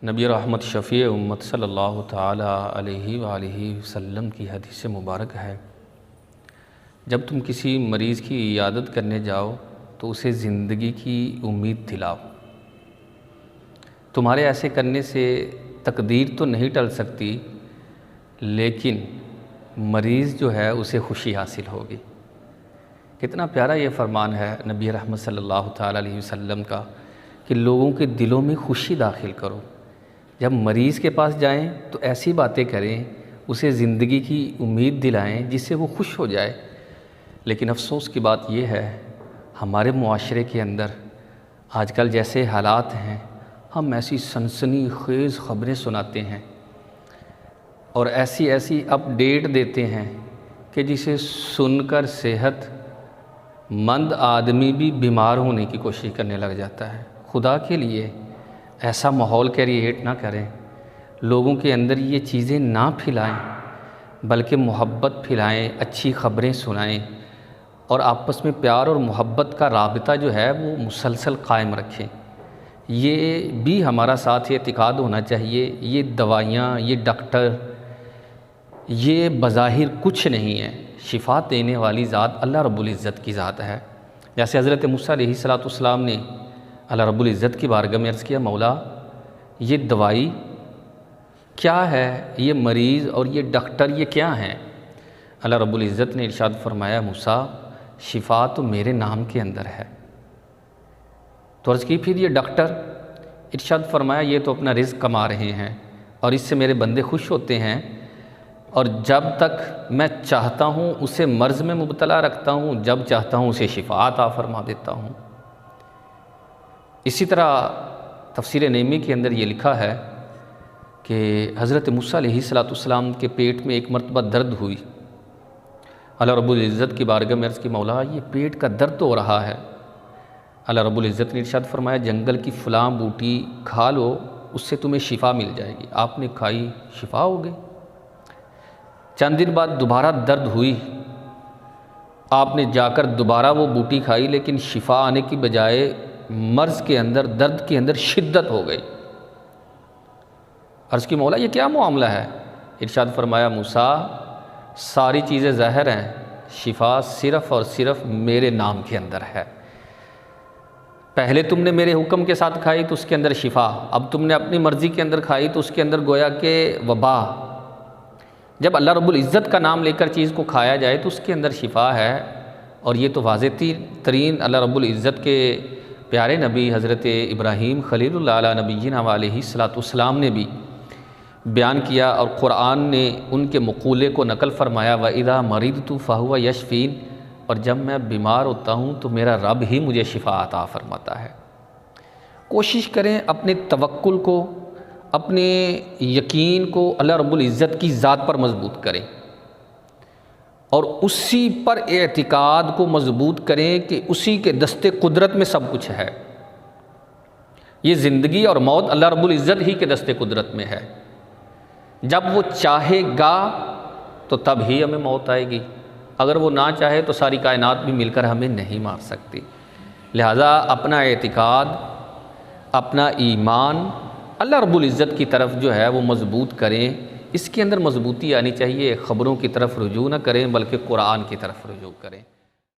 نبی رحمت شفیع امت صلی اللہ تعالیٰ علیہ وآلہ وسلم کی حدیث مبارک ہے، جب تم کسی مریض کی عیادت کرنے جاؤ تو اسے زندگی کی امید دلاؤ۔ تمہارے ایسے کرنے سے تقدیر تو نہیں ٹل سکتی، لیکن مریض جو ہے اسے خوشی حاصل ہوگی۔ کتنا پیارا یہ فرمان ہے نبی رحمت صلی اللہ تعالیٰ علیہ وسلم کا کہ لوگوں کے دلوں میں خوشی داخل کرو۔ جب مریض کے پاس جائیں تو ایسی باتیں کریں، اسے زندگی کی امید دلائیں جس سے وہ خوش ہو جائے۔ لیکن افسوس کی بات یہ ہے، ہمارے معاشرے کے اندر آج کل جیسے حالات ہیں، ہم ایسی سنسنی خیز خبریں سناتے ہیں اور ایسی اپڈیٹ دیتے ہیں کہ جسے سن کر صحت مند آدمی بھی بیمار ہونے کی کوشش کرنے لگ جاتا ہے۔ خدا کے لیے ایسا ماحول کریٹ نہ کریں، لوگوں کے اندر یہ چیزیں نہ پھیلائیں، بلکہ محبت پھیلائیں، اچھی خبریں سنائیں اور آپس میں پیار اور محبت کا رابطہ جو ہے وہ مسلسل قائم رکھیں۔ یہ بھی ہمارا ساتھ اعتقاد ہونا چاہیے۔ یہ دوائیاں، یہ ڈاکٹر، یہ بظاہر کچھ نہیں ہے، شفا دینے والی ذات اللہ رب العزت کی ذات ہے۔ جیسے حضرت موسیٰ علیہ السلام نے اللہ رب العزت کی بارگاہ میں عرض کیا، مولا یہ دوائی کیا ہے، یہ مریض اور یہ ڈاکٹر یہ کیا ہیں؟ اللہ رب العزت نے ارشاد فرمایا، موسیٰ شفا تو میرے نام کے اندر ہے۔ تو عرض کی پھر یہ ڈاکٹر؟ ارشاد فرمایا یہ تو اپنا رزق کما رہے ہیں اور اس سے میرے بندے خوش ہوتے ہیں، اور جب تک میں چاہتا ہوں اسے مرض میں مبتلا رکھتا ہوں، جب چاہتا ہوں اسے شفا عطا فرما دیتا ہوں۔ اسی طرح تفسیر نعیمی کے اندر یہ لکھا ہے کہ حضرت موسیٰ علیہ السلام کے پیٹ میں ایک مرتبہ درد ہوئی۔ اللہ رب العزت کی بارگاہ میں عرض کی، مولا یہ پیٹ کا درد ہو رہا ہے۔ اللہ رب العزت نے ارشاد فرمایا، جنگل کی فلاں بوٹی کھا لو، اس سے تمہیں شفا مل جائے گی۔ آپ نے کھائی، شفا ہو گئی۔ چند دن بعد دوبارہ درد ہوئی، آپ نے جا کر دوبارہ وہ بوٹی کھائی، لیکن شفا آنے کی بجائے مرض کے اندر، درد کے اندر شدت ہو گئی۔ عرض کی، مولا یہ کیا معاملہ ہے؟ ارشاد فرمایا، موسیٰ ساری چیزیں ظاہر ہیں، شفا صرف اور صرف میرے نام کے اندر ہے۔ پہلے تم نے میرے حکم کے ساتھ کھائی تو اس کے اندر شفا، اب تم نے اپنی مرضی کے اندر کھائی تو اس کے اندر گویا کہ وبا۔ جب اللہ رب العزت کا نام لے کر چیز کو کھایا جائے تو اس کے اندر شفا ہے، اور یہ تو واضح ترین اللہ رب العزت کے پیارے نبی حضرت ابراہیم خلیل اللہ علیہ نبینا علیہ السلام نے بھی بیان کیا، اور قرآن نے ان کے مقولے کو نقل فرمایا، وَإِذَا مَرِضْتُ فَهُوَ يَشْفِينِ، اور جب میں بیمار ہوتا ہوں تو میرا رب ہی مجھے شفا عطا فرماتا ہے۔ کوشش کریں اپنے توکل کو، اپنے یقین کو اللہ رب العزت کی ذات پر مضبوط کریں، اور اسی پر اعتقاد کو مضبوط کریں کہ اسی کے دست قدرت میں سب کچھ ہے۔ یہ زندگی اور موت اللہ رب العزت ہی کے دست قدرت میں ہے۔ جب وہ چاہے گا تو تب ہی ہمیں موت آئے گی، اگر وہ نہ چاہے تو ساری کائنات بھی مل کر ہمیں نہیں مار سکتی۔ لہٰذا اپنا اعتقاد، اپنا ایمان اللہ رب العزت کی طرف جو ہے وہ مضبوط کریں۔ اس کے اندر مضبوطی آنی چاہیے، خبروں کی طرف رجوع نہ کریں بلکہ قرآن کی طرف رجوع کریں۔